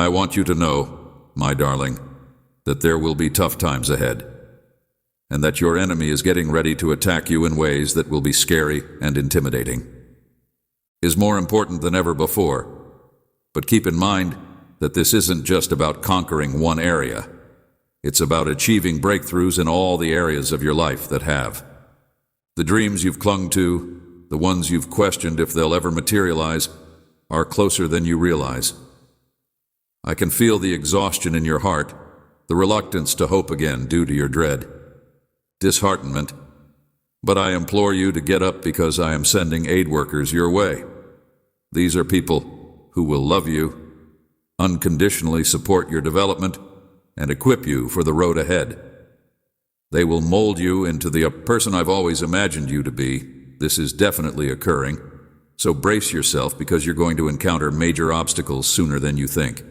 I want you to know, my darling, that there will be tough times ahead, and that your enemy is getting ready to attack you in ways that will be scary and intimidating. Is more important than ever before, but keep in mind that this isn't just about conquering one area. It's about achieving breakthroughs in all the areas of your life that have. The dreams you've clung to, the ones you've questioned if they'll ever materialize, are closer than you realize. I can feel the exhaustion in your heart, the reluctance to hope again due to your dread, disheartenment, but I implore you to get up because I am sending aid workers your way. These are people who will love you, unconditionally support your development, and equip you for the road ahead. They will mold you into the person I've always imagined you to be. This is definitely occurring, so brace yourself because you're going to encounter major obstacles sooner than you think.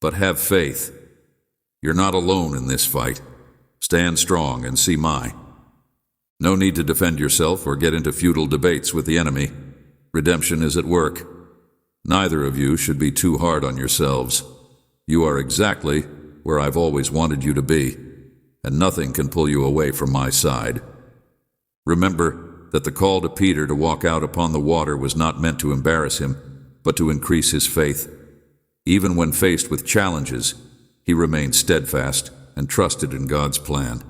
But have faith. You're not alone in this fight. Stand strong and see my. No need to defend yourself or get into futile debates with the enemy. Redemption is at work. Neither of you should be too hard on yourselves. You are exactly where I've always wanted you to be, and nothing can pull you away from my side. Remember that the call to Peter to walk out upon the water was not meant to embarrass him, but to increase his faith. Even when faced with challenges, he remained steadfast and trusted in God's plan.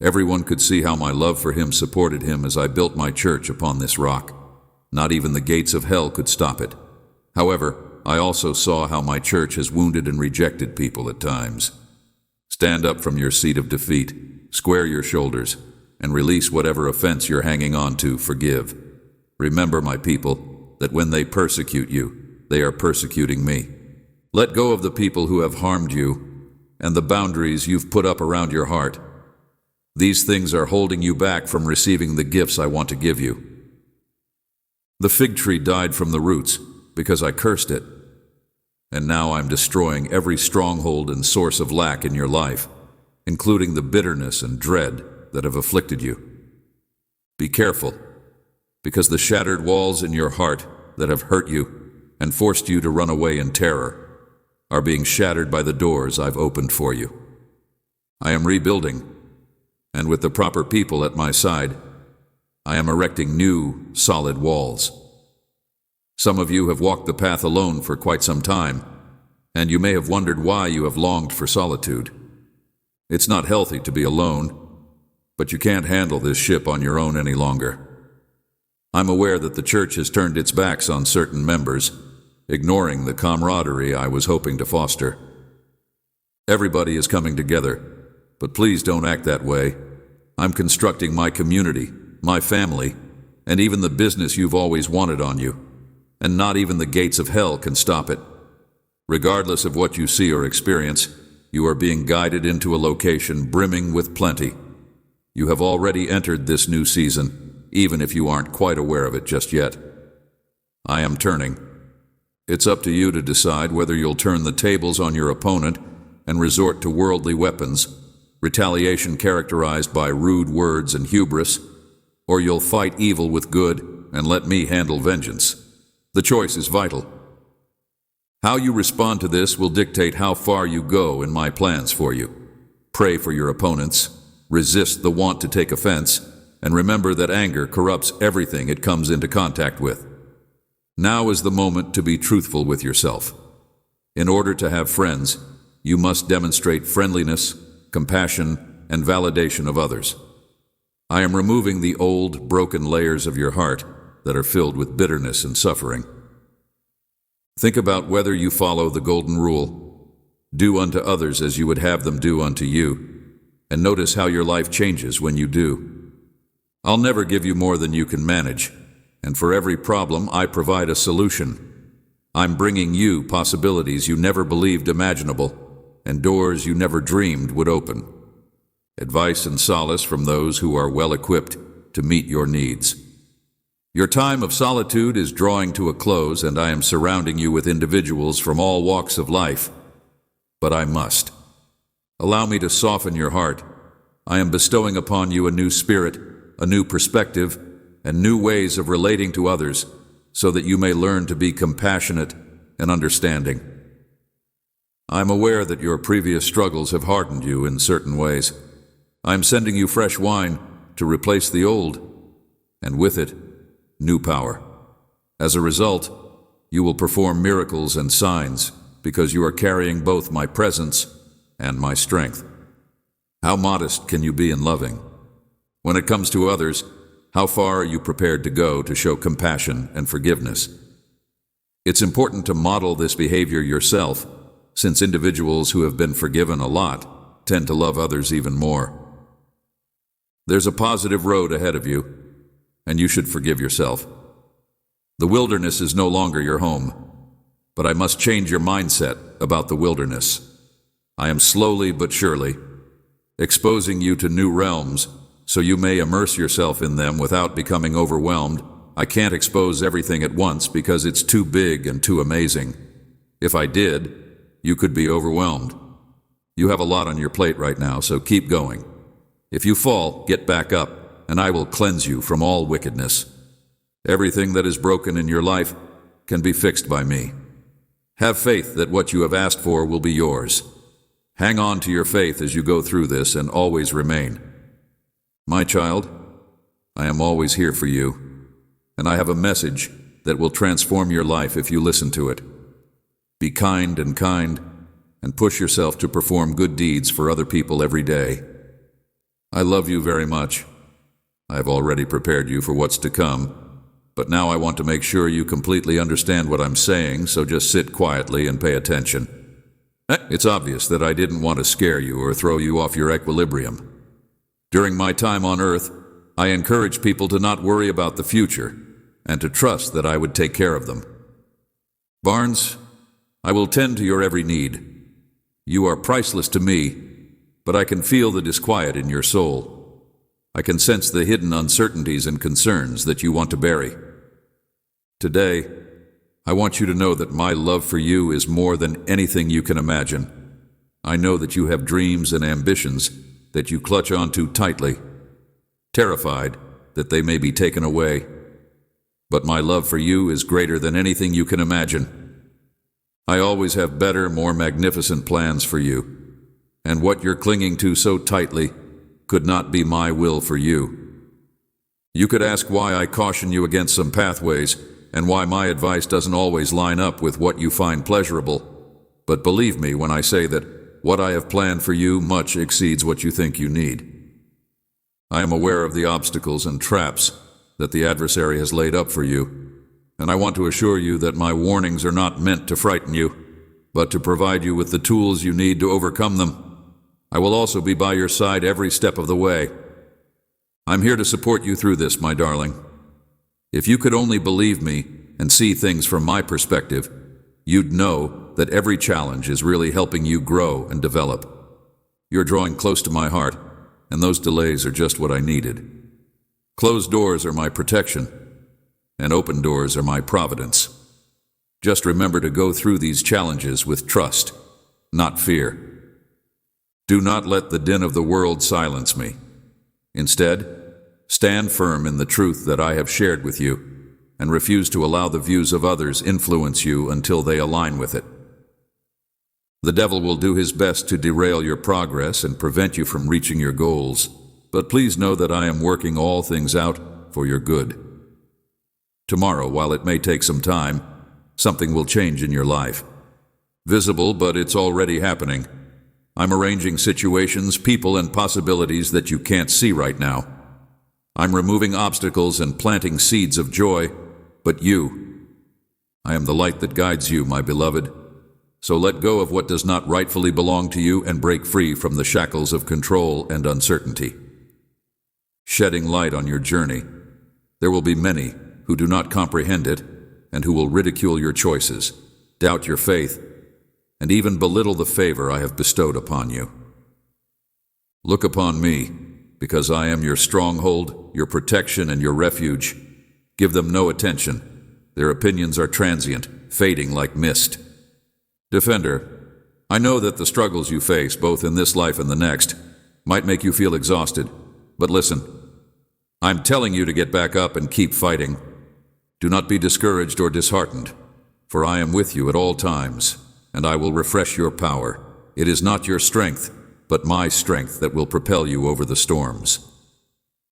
Everyone could see how my love for him supported him as I built my church upon this rock. Not even the gates of hell could stop it. However, I also saw how my church has wounded and rejected people at times. Stand up from your seat of defeat, square your shoulders, and release whatever offense you're hanging on to. Forgive. Remember, my people, that when they persecute you, they are persecuting me. Let go of the people who have harmed you and the boundaries you've put up around your heart. These things are holding you back from receiving the gifts I want to give you. The fig tree died from the roots because I cursed it, and now I'm destroying every stronghold and source of lack in your life, including the bitterness and dread that have afflicted you. Be careful, because the shattered walls in your heart that have hurt you and forced you to run away in terror are being shattered by the doors I've opened for you. I am rebuilding, and with the proper people at my side, I am erecting new, solid walls. Some of you have walked the path alone for quite some time, and you may have wondered why you have longed for solitude. It's not healthy to be alone, but you can't handle this ship on your own any longer. I'm aware that the church has turned its backs on certain members, ignoring the camaraderie I was hoping to foster. Everybody is coming together, but please don't act that way. I'm constructing my community, my family, and even the business you've always wanted on you, and not even the gates of hell can stop it. Regardless of what you see or experience, you are being guided into a location brimming with plenty. You have already entered this new season, even if you aren't quite aware of it just yet. I am turning. It's up to you to decide whether you'll turn the tables on your opponent and resort to worldly weapons, retaliation characterized by rude words and hubris, or you'll fight evil with good and let me handle vengeance. The choice is vital. How you respond to this will dictate how far you go in my plans for you. Pray for your opponents, resist the want to take offense, and remember that anger corrupts everything it comes into contact with. Now is the moment to be truthful with yourself. In order to have friends, you must demonstrate friendliness, compassion, and validation of others. I am removing the old, broken layers of your heart that are filled with bitterness and suffering. Think about whether you follow the golden rule. Do unto others as you would have them do unto you, and notice how your life changes when you do. I'll never give you more than you can manage, and for every problem I provide a solution. I'm bringing you possibilities you never believed imaginable, and doors you never dreamed would open. Advice and solace from those who are well-equipped to meet your needs. Your time of solitude is drawing to a close, and I am surrounding you with individuals from all walks of life. But I must. Allow me to soften your heart. I am bestowing upon you a new spirit, a new perspective, and new ways of relating to others, so that you may learn to be compassionate and understanding. I'm aware that your previous struggles have hardened you in certain ways. I'm sending you fresh wine to replace the old, and with it, new power. As a result, you will perform miracles and signs because you are carrying both my presence and my strength. How modest can you be in loving? When it comes to others, how far are you prepared to go to show compassion and forgiveness? It's important to model this behavior yourself, since individuals who have been forgiven a lot tend to love others even more. There's a positive road ahead of you, and you should forgive yourself. The wilderness is no longer your home, but I must change your mindset about the wilderness. I am slowly but surely exposing you to new realms so you may immerse yourself in them without becoming overwhelmed. I can't expose everything at once because it's too big and too amazing. If I did, you could be overwhelmed. You have a lot on your plate right now, so keep going. If you fall, get back up, and I will cleanse you from all wickedness. Everything that is broken in your life can be fixed by me. Have faith that what you have asked for will be yours. Hang on to your faith as you go through this and always remain. My child, I am always here for you, and I have a message that will transform your life if you listen to it. Be kind, and push yourself to perform good deeds for other people every day. I love you very much. I have already prepared you for what's to come, but now I want to make sure you completely understand what I'm saying, so just sit quietly and pay attention. It's obvious that I didn't want to scare you or throw you off your equilibrium. During my time on Earth, I encouraged people to not worry about the future and to trust that I would take care of them. Barnes, I will tend to your every need. You are priceless to me, but I can feel the disquiet in your soul. I can sense the hidden uncertainties and concerns that you want to bury. Today, I want you to know that my love for you is more than anything you can imagine. I know that you have dreams and ambitions that you clutch onto tightly, terrified that they may be taken away. But my love for you is greater than anything you can imagine. I always have better, more magnificent plans for you. And what you're clinging to so tightly could not be my will for you. You could ask why I caution you against some pathways and why my advice doesn't always line up with what you find pleasurable. But believe me when I say that what I have planned for you much exceeds what you think you need. I am aware of the obstacles and traps that the adversary has laid up for you, and I want to assure you that my warnings are not meant to frighten you, but to provide you with the tools you need to overcome them. I will also be by your side every step of the way. I'm here to support you through this, my darling. If you could only believe me and see things from my perspective, you'd know that every challenge is really helping you grow and develop. You're drawing close to my heart, and those delays are just what I needed. Closed doors are my protection, and open doors are my providence. Just remember to go through these challenges with trust, not fear. Do not let the din of the world silence me. Instead, stand firm in the truth that I have shared with you, and refuse to allow the views of others influence you until they align with it. The devil will do his best to derail your progress and prevent you from reaching your goals, but please know that I am working all things out for your good. Tomorrow, while it may take some time, something will change in your life. Visible, but it's already happening. I'm arranging situations, people, and possibilities that you can't see right now. I'm removing obstacles and planting seeds of joy, but I am the light that guides you, my beloved. So let go of what does not rightfully belong to you and break free from the shackles of control and uncertainty. Shedding light on your journey, there will be many who do not comprehend it and who will ridicule your choices, doubt your faith, and even belittle the favor I have bestowed upon you. Look upon me, because I am your stronghold, your protection, and your refuge. Give them no attention. Their opinions are transient, fading like mist. Defender, I know that the struggles you face, both in this life and the next, might make you feel exhausted, but listen. I'm telling you to get back up and keep fighting. Do not be discouraged or disheartened, for I am with you at all times. and I will refresh your power. It is not your strength, but my strength that will propel you over the storms.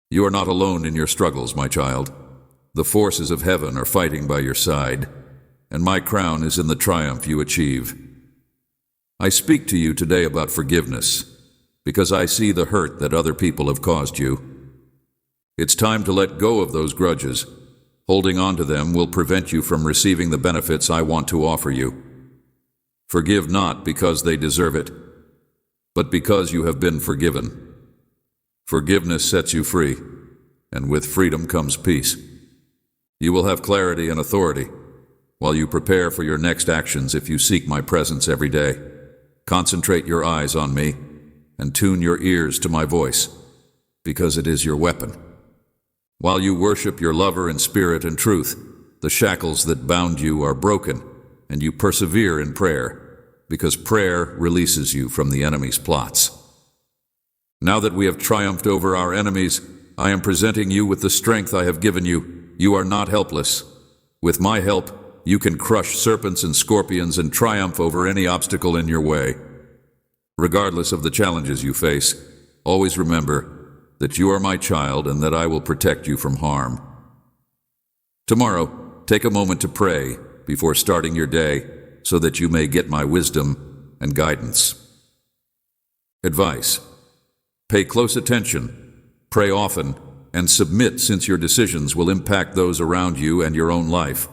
You are not alone in your struggles, my child. The forces of heaven are fighting by your side, and my crown is in the triumph you achieve. I speak to you today about forgiveness, because I see the hurt that other people have caused you. It's time to let go of those grudges. Holding on to them will prevent you from receiving the benefits I want to offer you. Forgive not because they deserve it, but because you have been forgiven. Forgiveness sets you free, and with freedom comes peace. You will have clarity and authority while you prepare for your next actions if you seek my presence every day. Concentrate your eyes on me and tune your ears to my voice, because it is your weapon. While you worship your lover in spirit and truth, the shackles that bound you are broken, and you persevere in prayer, because prayer releases you from the enemy's plots. Now that we have triumphed over our enemies, I am presenting you with the strength I have given you. You are not helpless. With my help, you can crush serpents and scorpions and triumph over any obstacle in your way. Regardless of the challenges you face, always remember that you are my child and that I will protect you from harm. Tomorrow, take a moment to pray before starting your day so that you may get my wisdom and guidance. Advice: pay close attention, pray often, and submit, since your decisions will impact those around you and your own life.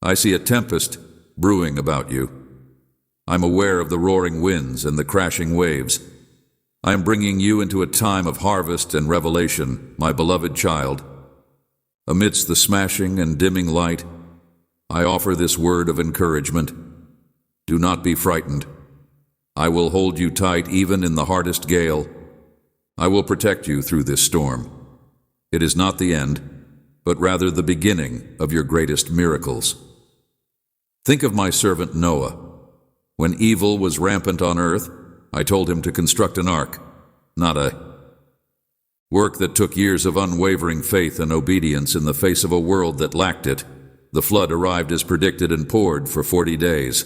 I see a tempest brewing about you. I'm aware of the roaring winds and the crashing waves. I am bringing you into a time of harvest and revelation, my beloved child. Amidst the smashing and dimming light, I offer this word of encouragement. Do not be frightened. I will hold you tight even in the hardest gale. I will protect you through this storm. It is not the end, but rather the beginning of your greatest miracles. Think of my servant Noah. When evil was rampant on earth, I told him to construct an ark, not a work that took years of unwavering faith and obedience in the face of a world that lacked it. The flood arrived as predicted and poured for 40 days.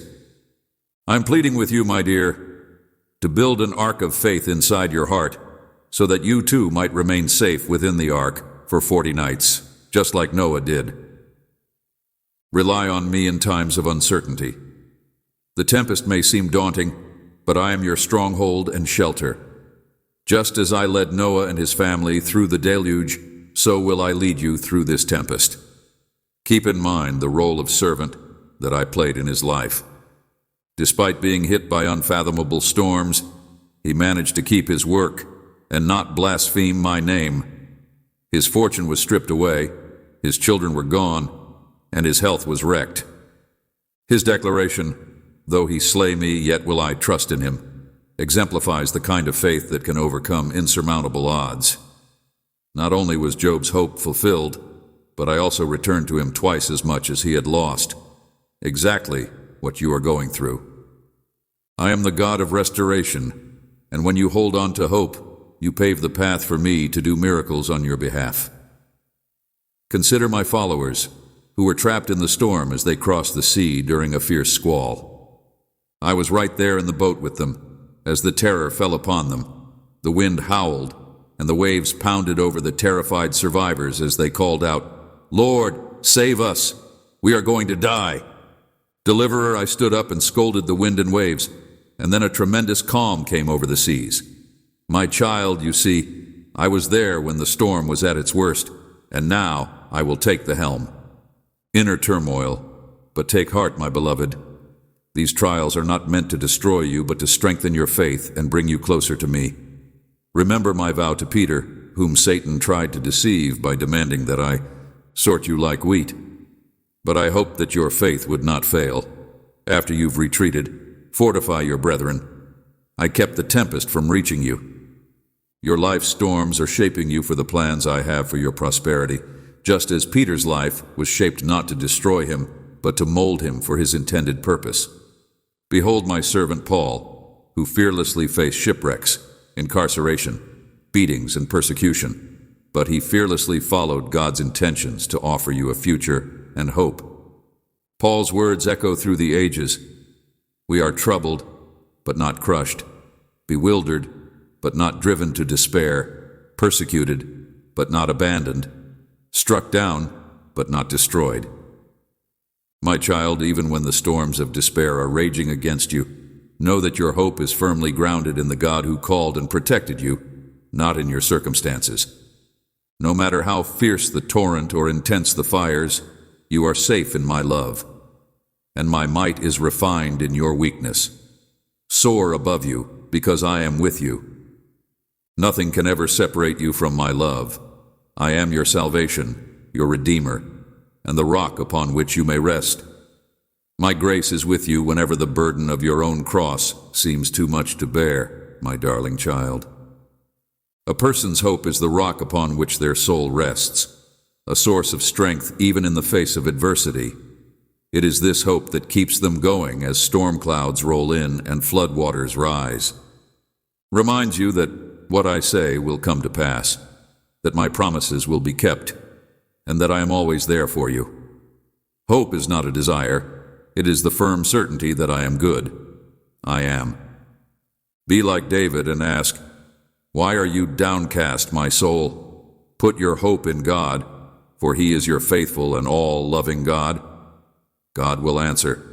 I'm pleading with you, my dear, to build an ark of faith inside your heart so that you too might remain safe within the ark for 40 nights, just like Noah did. Rely on me in times of uncertainty. The tempest may seem daunting, but I am your stronghold and shelter. Just as I led Noah and his family through the deluge, so will I lead you through this tempest. Keep in mind the role of servant that I played in his life. Despite being hit by unfathomable storms, he managed to keep his work and not blaspheme my name. His fortune was stripped away, his children were gone, and his health was wrecked. His declaration, "Though he slay me, yet will I trust in him," exemplifies the kind of faith that can overcome insurmountable odds. Not only was Job's hope fulfilled, but I also returned to him twice as much as he had lost. Exactly what you are going through. I am the God of restoration, and when you hold on to hope, you pave the path for me to do miracles on your behalf. Consider my followers, who were trapped in the storm as they crossed the sea during a fierce squall. I was right there in the boat with them, as the terror fell upon them. The wind howled, and the waves pounded over the terrified survivors as they called out, "Lord, save us! We are going to die!" Deliverer, I stood up and scolded the wind and waves, and then a tremendous calm came over the seas. My child, you see, I was there when the storm was at its worst, and now I will take the helm. Inner turmoil, but take heart, my beloved. These trials are not meant to destroy you, but to strengthen your faith and bring you closer to me. Remember my vow to Peter, whom Satan tried to deceive by demanding that I sort you like wheat. But I hoped that your faith would not fail. After you've retreated, fortify your brethren. I kept the tempest from reaching you. Your life storms are shaping you for the plans I have for your prosperity, just as Peter's life was shaped not to destroy him, but to mold him for his intended purpose. Behold my servant Paul, who fearlessly faced shipwrecks, incarceration, beatings, and persecution, but he fearlessly followed God's intentions to offer you a future and hope. Paul's words echo through the ages. We are troubled, but not crushed, bewildered, but not driven to despair, persecuted, but not abandoned, struck down, but not destroyed. My child, even when the storms of despair are raging against you, know that your hope is firmly grounded in the God who called and protected you, not in your circumstances. No matter how fierce the torrent or intense the fires, you are safe in my love, and my might is refined in your weakness. Soar above you, because I am with you. Nothing can ever separate you from my love. I am your salvation, your Redeemer, and the rock upon which you may rest. My grace is with you whenever the burden of your own cross seems too much to bear, my darling child. A person's hope is the rock upon which their soul rests, a source of strength even in the face of adversity. It is this hope that keeps them going as storm clouds roll in and floodwaters rise. Reminds you that what I say will come to pass, that my promises will be kept, and that I am always there for you. Hope is not a desire, it is the firm certainty that I am good. I am. Be like David and ask, "Why are you downcast, my soul? Put your hope in God, for He is your faithful and all-loving God." God will answer.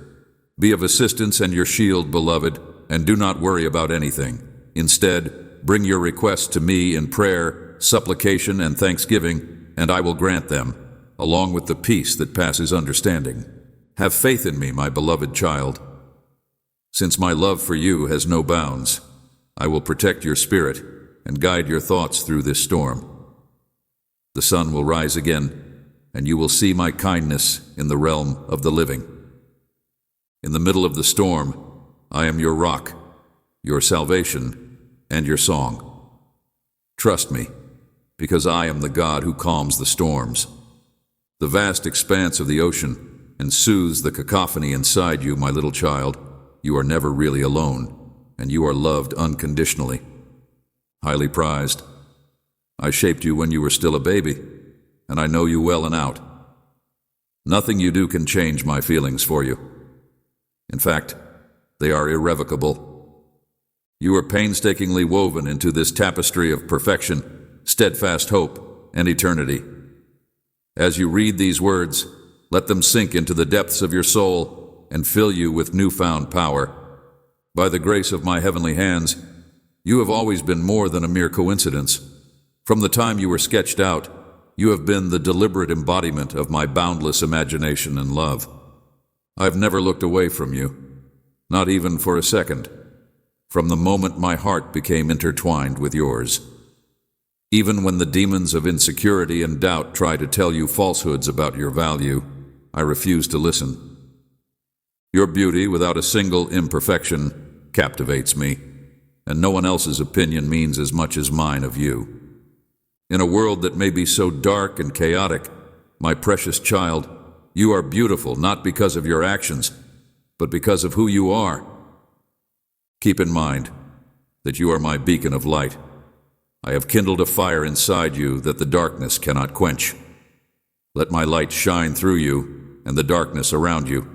Be of assistance and your shield, beloved, and do not worry about anything. Instead, bring your requests to me in prayer, supplication, and thanksgiving, and I will grant them, along with the peace that passes understanding. Have faith in me, my beloved child. Since my love for you has no bounds, I will protect your spirit and guide your thoughts through this storm. The sun will rise again, and you will see my kindness in the realm of the living. In the middle of the storm, I am your rock, your salvation, and your song. Trust me, because I am the God who calms the storms. The vast expanse of the ocean and soothes the cacophony inside you, my little child. You are never really alone, and you are loved unconditionally. Highly prized. I shaped you when you were still a baby, and I know you well and out. Nothing you do can change my feelings for you. In fact, they are irrevocable. You are painstakingly woven into this tapestry of perfection, steadfast hope, and eternity. As you read these words, let them sink into the depths of your soul and fill you with newfound power. By the grace of my heavenly hands, you have always been more than a mere coincidence. From the time you were sketched out, you have been the deliberate embodiment of my boundless imagination and love. I have never looked away from you, not even for a second, from the moment my heart became intertwined with yours. Even when the demons of insecurity and doubt try to tell you falsehoods about your value, I refuse to listen. Your beauty, without a single imperfection, captivates me, and no one else's opinion means as much as mine of you. In a world that may be so dark and chaotic, my precious child, you are beautiful not because of your actions, but because of who you are. Keep in mind that you are my beacon of light. I have kindled a fire inside you that the darkness cannot quench. Let my light shine through you and the darkness around you.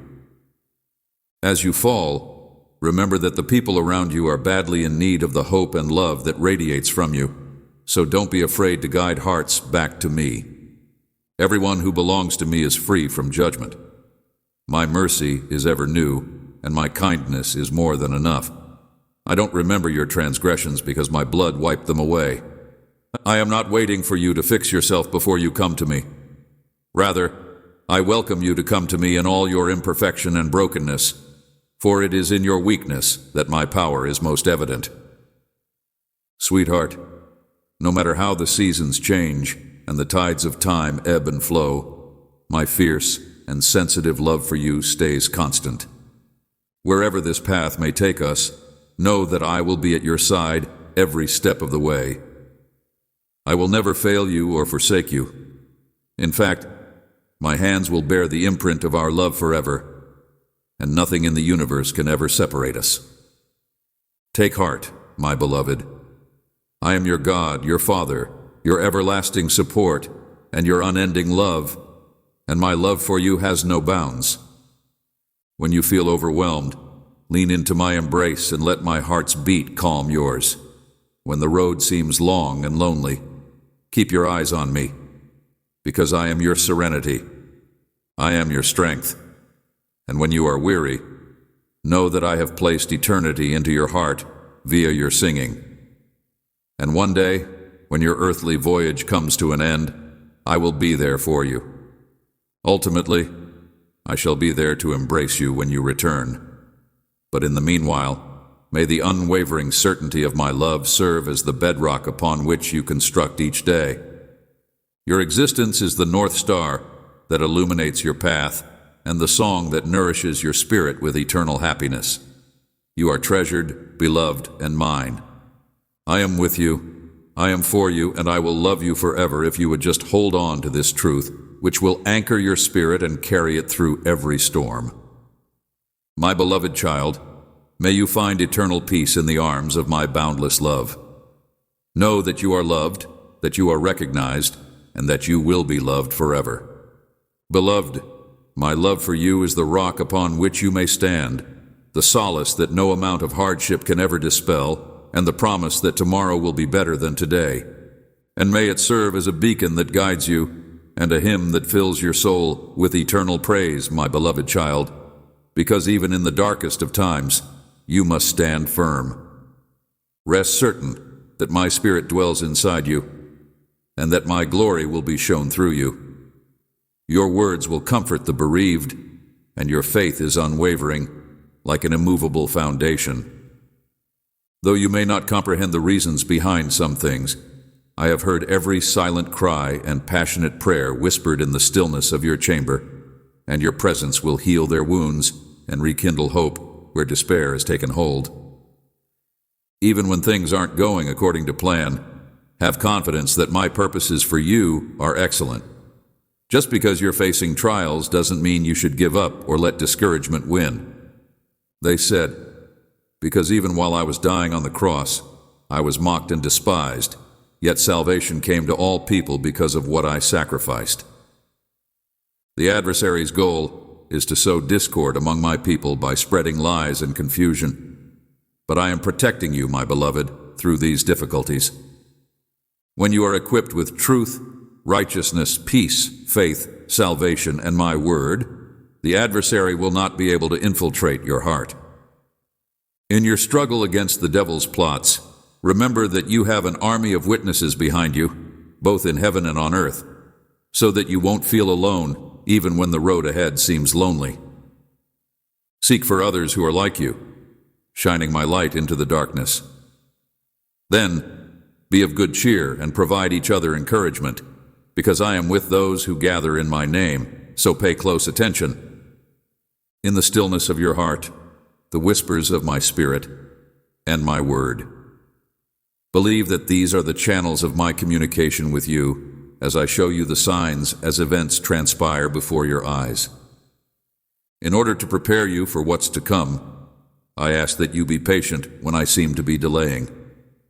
As you fall, remember that the people around you are badly in need of the hope and love that radiates from you, so don't be afraid to guide hearts back to me. Everyone who belongs to me is free from judgment. My mercy is ever new, and my kindness is more than enough. I don't remember your transgressions because my blood wiped them away. I am not waiting for you to fix yourself before you come to me. Rather, I welcome you to come to me in all your imperfection and brokenness, for it is in your weakness that my power is most evident. Sweetheart, no matter how the seasons change and the tides of time ebb and flow, my fierce and sensitive love for you stays constant. Wherever this path may take us, know that I will be at your side every step of the way. I will never fail you or forsake you. In fact, my hands will bear the imprint of our love forever, and nothing in the universe can ever separate us. Take heart, my beloved. I am your God, your Father, your everlasting support, and your unending love, and my love for you has no bounds. When you feel overwhelmed, lean into my embrace and let my heart's beat calm yours. When the road seems long and lonely, keep your eyes on me, because I am your serenity. I am your strength. And when you are weary, know that I have placed eternity into your heart via your singing. And one day, when your earthly voyage comes to an end, I will be there for you. Ultimately, I shall be there to embrace you when you return. But in the meanwhile, may the unwavering certainty of my love serve as the bedrock upon which you construct each day. Your existence is the North Star that illuminates your path and the song that nourishes your spirit with eternal happiness. You are treasured, beloved, and mine. I am with you, I am for you, and I will love you forever if you would just hold on to this truth, which will anchor your spirit and carry it through every storm. My beloved child, may you find eternal peace in the arms of my boundless love. Know that you are loved, that you are recognized, and that you will be loved forever. Beloved, my love for you is the rock upon which you may stand, the solace that no amount of hardship can ever dispel, and the promise that tomorrow will be better than today. And may it serve as a beacon that guides you, and a hymn that fills your soul with eternal praise, my beloved child, because even in the darkest of times, you must stand firm. Rest certain that my spirit dwells inside you, and that my glory will be shown through you. Your words will comfort the bereaved, and your faith is unwavering, like an immovable foundation. Though you may not comprehend the reasons behind some things, I have heard every silent cry and passionate prayer whispered in the stillness of your chamber, and your presence will heal their wounds and rekindle hope where despair has taken hold. Even when things aren't going according to plan, have confidence that my purposes for you are excellent. Just because you're facing trials doesn't mean you should give up or let discouragement win. They said, because even while I was dying on the cross, I was mocked and despised, yet salvation came to all people because of what I sacrificed. The adversary's goal is to sow discord among my people by spreading lies and confusion. But I am protecting you, my beloved, through these difficulties. When you are equipped with truth, righteousness, peace, faith, salvation, and my word, the adversary will not be able to infiltrate your heart. In your struggle against the devil's plots, remember that you have an army of witnesses behind you, both in heaven and on earth, so that you won't feel alone even when the road ahead seems lonely. Seek for others who are like you, shining my light into the darkness. Then, be of good cheer and provide each other encouragement, because I am with those who gather in my name, so pay close attention. In the stillness of your heart, the whispers of my spirit, and my word. Believe that these are the channels of my communication with you, as I show you the signs as events transpire before your eyes. In order to prepare you for what's to come, I ask that you be patient when I seem to be delaying,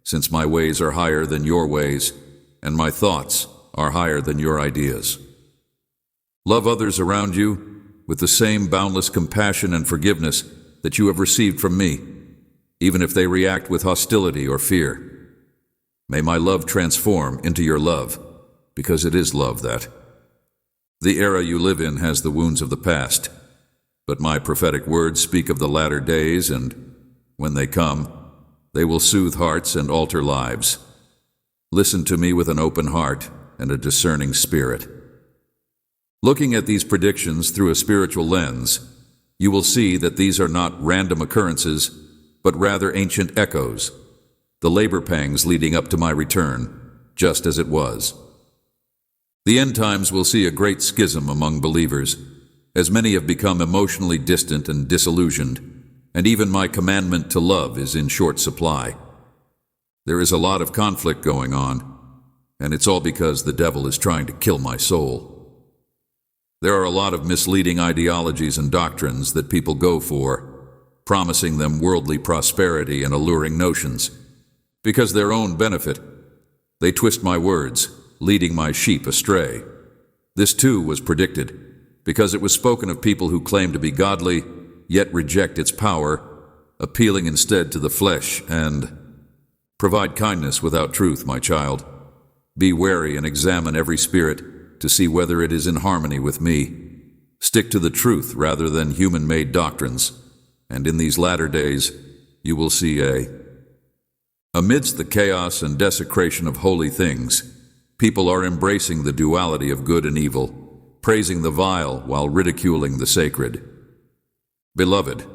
since my ways are higher than your ways, and my thoughts are higher than your ideas. Love others around you with the same boundless compassion and forgiveness that you have received from me, even if they react with hostility or fear. May my love transform into your love, because it is love that. The era you live in has the wounds of the past, but my prophetic words speak of the latter days, and when they come, they will soothe hearts and alter lives. Listen to me with an open heart and a discerning spirit. Looking at these predictions through a spiritual lens, you will see that these are not random occurrences, but rather ancient echoes, the labor pangs leading up to my return, just as it was. The end times will see a great schism among believers, as many have become emotionally distant and disillusioned, and even my commandment to love is in short supply. There is a lot of conflict going on, and it's all because the devil is trying to kill my soul. There are a lot of misleading ideologies and doctrines that people go for, promising them worldly prosperity and alluring notions. Because their own benefit, they twist my words, leading my sheep astray. This too was predicted, because it was spoken of people who claim to be godly, yet reject its power, appealing instead to the flesh, and provide kindness without truth, my child. Be wary and examine every spirit to see whether it is in harmony with me. Stick to the truth rather than human-made doctrines, and in these latter days you will see amidst the chaos and desecration of holy things, people are embracing the duality of good and evil, praising the vile while ridiculing the sacred. Beloved,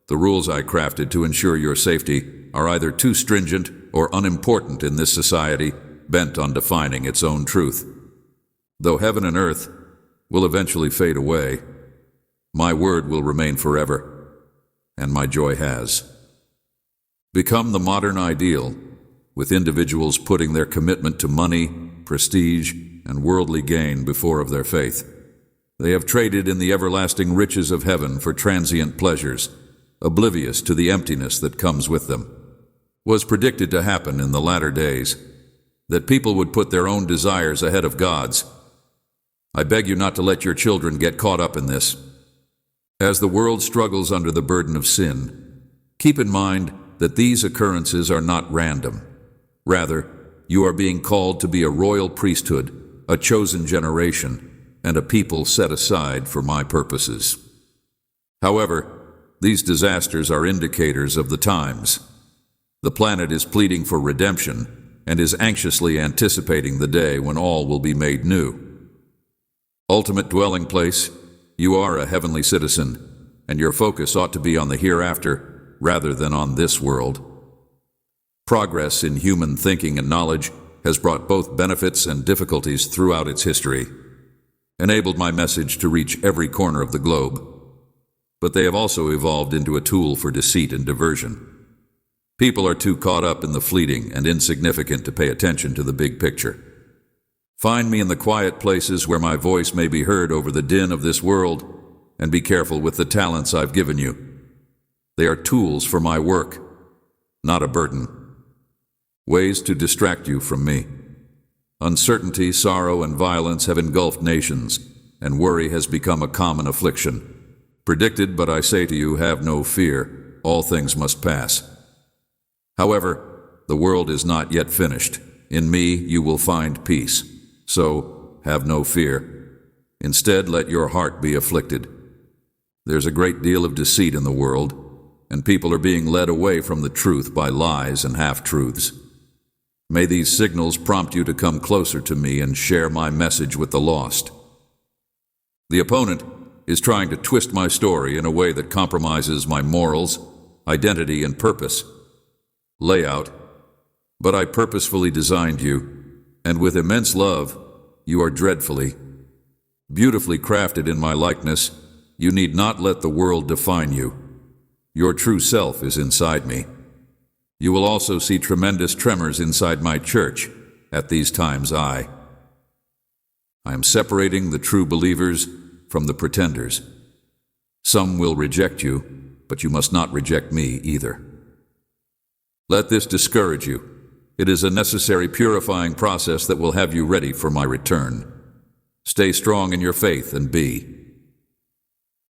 the rules I crafted to ensure your safety are either too stringent or unimportant in this society bent on defining its own truth. Though heaven and earth will eventually fade away, my word will remain forever, and my joy has become the modern ideal, with individuals putting their commitment to money, prestige, and worldly gain before of their faith. They have traded in the everlasting riches of heaven for transient pleasures, oblivious to the emptiness that comes with them. Was predicted to happen in the latter days, that people would put their own desires ahead of God's. I beg you not to let your children get caught up in this. As the world struggles under the burden of sin, keep in mind that these occurrences are not random. Rather, you are being called to be a royal priesthood, a chosen generation, and a people set aside for my purposes. However, these disasters are indicators of the times. The planet is pleading for redemption and is anxiously anticipating the day when all will be made new. Ultimate dwelling place, you are a heavenly citizen, and your focus ought to be on the hereafter rather than on this world. Progress in human thinking and knowledge has brought both benefits and difficulties throughout its history, enabled my message to reach every corner of the globe, but they have also evolved into a tool for deceit and diversion. People are too caught up in the fleeting and insignificant to pay attention to the big picture. Find me in the quiet places where my voice may be heard over the din of this world, and be careful with the talents I've given you. They are tools for my work, not a burden. Ways to distract you from me. Uncertainty, sorrow, and violence have engulfed nations, and worry has become a common affliction. Predicted, but I say to you, have no fear. All things must pass. However, the world is not yet finished. In me you will find peace. So, have no fear. Instead, let your heart be afflicted. There's a great deal of deceit in the world, and people are being led away from the truth by lies and half-truths. May these signals prompt you to come closer to me and share my message with the lost. The opponent is trying to twist my story in a way that compromises my morals, identity, and purpose. Layout, but I purposefully designed you, and with immense love, you are dreadfully, beautifully crafted in my likeness. You need not let the world define you. Your true self is inside me. You will also see tremendous tremors inside my church. At these times I am separating the true believers from the pretenders. Some will reject you, but you must not reject me either. Let this discourage you. It is a necessary purifying process that will have you ready for my return. Stay strong in your faith and be.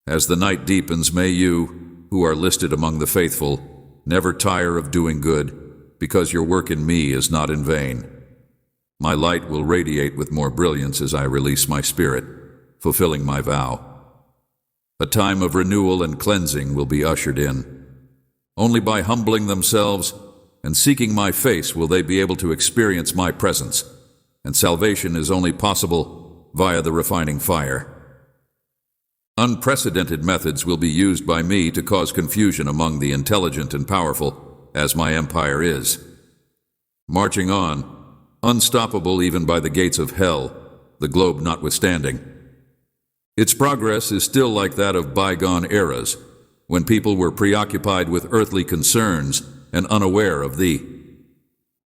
As the night deepens, may you, who are listed among the faithful, never tire of doing good, because your work in me is not in vain. My light will radiate with more brilliance as I release my spirit, fulfilling my vow. A time of renewal and cleansing will be ushered in. Only by humbling themselves and seeking my face will they be able to experience my presence, and salvation is only possible via the refining fire. Unprecedented methods will be used by me to cause confusion among the intelligent and powerful, as my empire is. Marching on, unstoppable even by the gates of hell, the globe notwithstanding. Its progress is still like that of bygone eras, when people were preoccupied with earthly concerns and unaware of thee.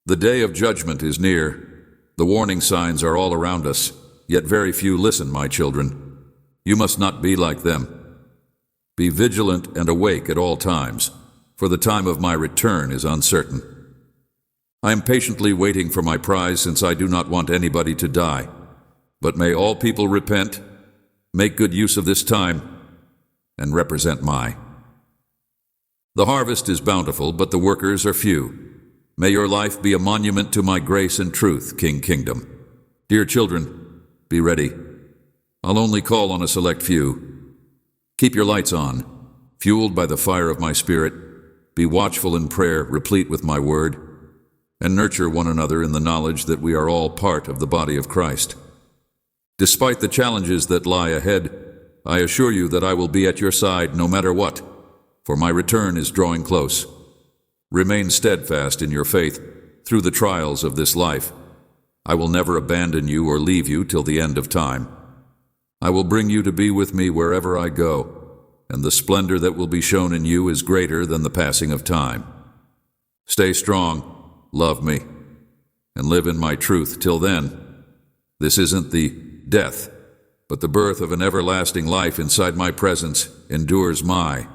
The day of judgment is near. The warning signs are all around us, yet very few listen, my children. You must not be like them. Be vigilant and awake at all times, for the time of my return is uncertain. I am patiently waiting for my prize, since I do not want anybody to die. But may all people repent, make good use of this time, and represent my The harvest is bountiful, but the workers are few. May your life be a monument to my grace and truth, King Kingdom. Dear children, be ready. I'll only call on a select few. Keep your lights on, fueled by the fire of my spirit. Be watchful in prayer, replete with my word, and nurture one another in the knowledge that we are all part of the body of Christ. Despite the challenges that lie ahead, I assure you that I will be at your side no matter what, for my return is drawing close. Remain steadfast in your faith through the trials of this life. I will never abandon you or leave you till the end of time. I will bring you to be with me wherever I go, and the splendor that will be shown in you is greater than the passing of time. Stay strong, love me, and live in my truth till then. This isn't the death, but the birth of an everlasting life inside my presence endures my.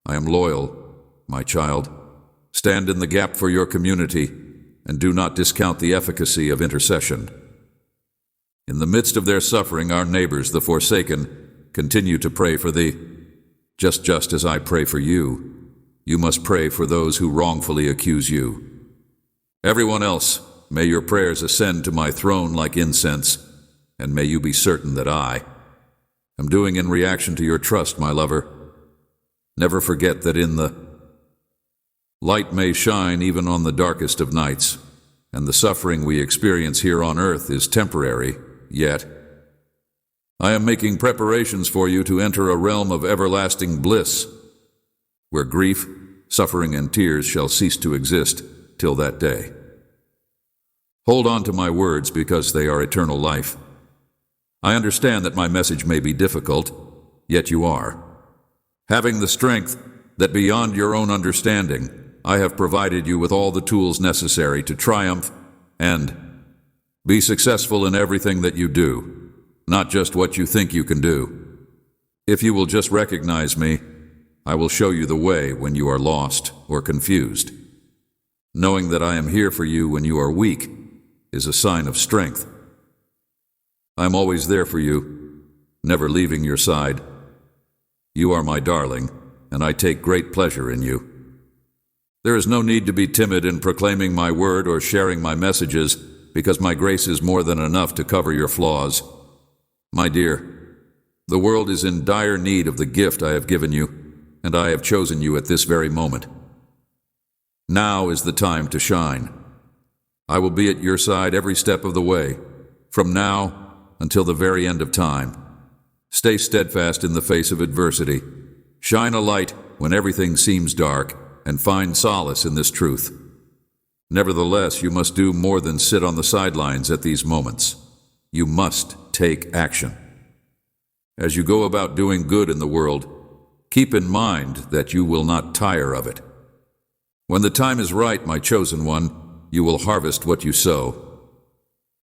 I am loyal, my child. Stand in the gap for your community, and do not discount the efficacy of intercession. In the midst of their suffering, our neighbors, the forsaken, continue to pray for thee. Just as I pray for you, you must pray for those who wrongfully accuse you. Everyone else, may your prayers ascend to my throne like incense, and may you be certain that I am doing in reaction to your trust, my lover. Never forget that in the light may shine even on the darkest of nights, and the suffering we experience here on earth is temporary, yet I am making preparations for you to enter a realm of everlasting bliss, where grief, suffering, and tears shall cease to exist till that day. Hold on to my words because they are eternal life. I understand that my message may be difficult, yet you are. Having the strength that beyond your own understanding, I have provided you with all the tools necessary to triumph and be successful in everything that you do, not just what you think you can do. If you will just recognize me, I will show you the way when you are lost or confused. Knowing that I am here for you when you are weak is a sign of strength. I am always there for you, never leaving your side. You are my darling, and I take great pleasure in you. There is no need to be timid in proclaiming my word or sharing my messages, because my grace is more than enough to cover your flaws. My dear, the world is in dire need of the gift I have given you, and I have chosen you at this very moment. Now is the time to shine. I will be at your side every step of the way, from now until the very end of time. Stay steadfast in the face of adversity. Shine a light when everything seems dark, and find solace in this truth. Nevertheless, you must do more than sit on the sidelines at these moments. You must take action. As you go about doing good in the world, keep in mind that you will not tire of it. When the time is right, my chosen one, you will harvest what you sow.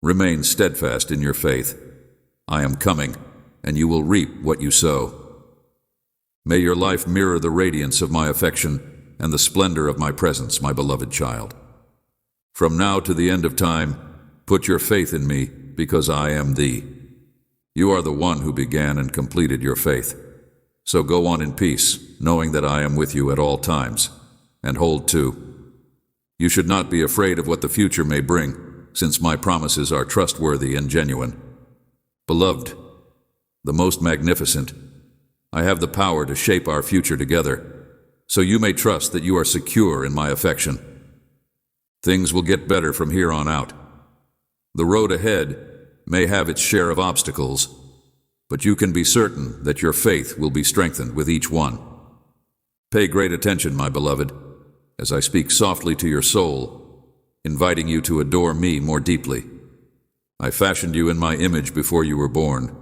Remain steadfast in your faith. I am coming, and you will reap what you sow. May your life mirror the radiance of my affection and the splendor of my presence, my beloved child. From now to the end of time, put your faith in me, because I am thee. You are the one who began and completed your faith. So go on in peace, knowing that I am with you at all times, and hold to. You should not be afraid of what the future may bring, since my promises are trustworthy and genuine. Beloved, the most magnificent, I have the power to shape our future together, so you may trust that you are secure in my affection. Things will get better from here on out. The road ahead may have its share of obstacles, but you can be certain that your faith will be strengthened with each one. Pay great attention, my beloved, as I speak softly to your soul, inviting you to adore me more deeply. I fashioned you in my image before you were born,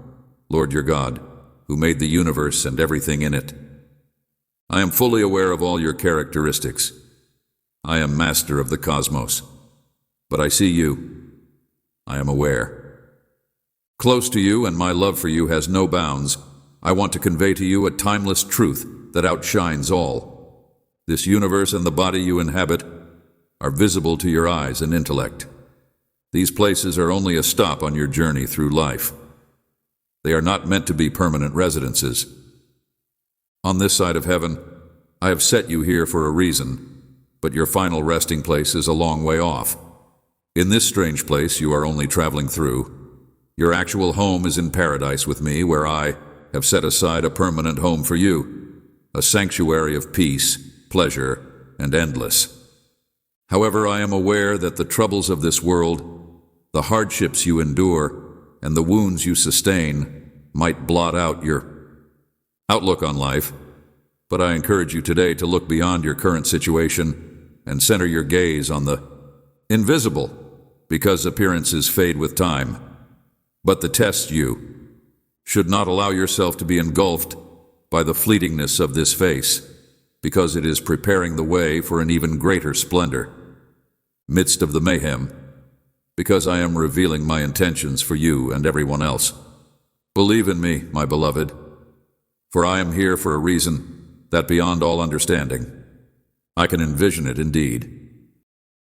Lord your God, who made the universe and everything in it. I am fully aware of all your characteristics. I am master of the cosmos. But I see you. I am aware. Close to you, and my love for you has no bounds. I want to convey to you a timeless truth that outshines all. This universe and the body you inhabit are visible to your eyes and intellect. These places are only a stop on your journey through life. They are not meant to be permanent residences. On this side of heaven, I have set you here for a reason, but your final resting place is a long way off. In this strange place you are only traveling through, your actual home is in paradise with me, where I have set aside a permanent home for you, a sanctuary of peace, pleasure, and endless. However, I am aware that the troubles of this world, the hardships you endure, and the wounds you sustain might blot out your outlook on life, but I encourage you today to look beyond your current situation and center your gaze on the invisible, because appearances fade with time. But the test you should not allow yourself to be engulfed by the fleetingness of this face, because it is preparing the way for an even greater splendor. Midst of the mayhem, because I am revealing my intentions for you and everyone else. Believe in me, my beloved, for I am here for a reason that beyond all understanding. I can envision it indeed.